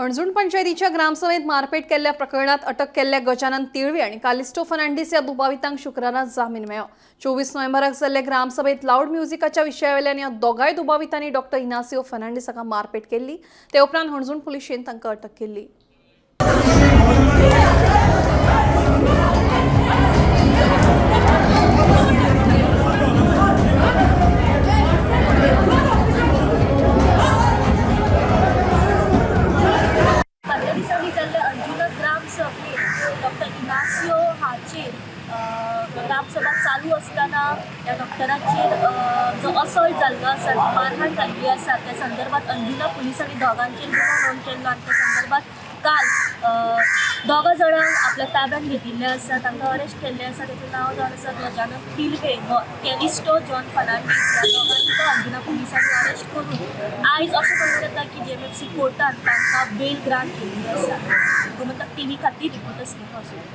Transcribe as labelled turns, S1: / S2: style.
S1: हणजूण पंचायतीच्या ग्रामसभेत मारपेट केल्ल्या प्रकरणात अटक केल्ल्या गजानन तिळवी आणि कालिस्टो फर्नांडीस या दुबावितांक शुक्रारा जामीन मेळ्ळो। 24 नोव्हेंबराक जाल्ले ग्रामसभेत लाऊड म्युझिकाच्या विशयावेल्यान ह्या दोगांय दुबावितांनी डॉक्टर इनासियो फर्नांडीसाक मारपेट केल्ली। ते उपरांत हणजूण पुलिशेन तांकां अटक केल्ली।
S2: डॉक्टर इनासियो हाचेर ग्रामसभा चालू असताना त्या डॉक्टराचेर जो असॉल्ट जाल्लो आसा, मारहाण जाल्ली आसा, त्या संदर्भात अंजुना पुलिसांनी दोगांचेर गुन्हो नोंद केल्लो आनी त्या संदर्भात काल दोगा जाणांक आपल्या ताब्यात घेतिल्ले आसा, तांकां अरेस्ट केल्ले आसा। तेचें नांव जावन आसा गजानन तिळवे, कॅलिस्टो जॉन फर्नांडीस ह्या दोगांनी तो अंजुना पुलिसांनी अरेस्ट करून आयज अशें म्हणून येता की JMFC कोर्टान तांकां बेल ग्रांट केल्ली आसा। गोमंतक TV खातीर रिपोर्टर स्नेहा।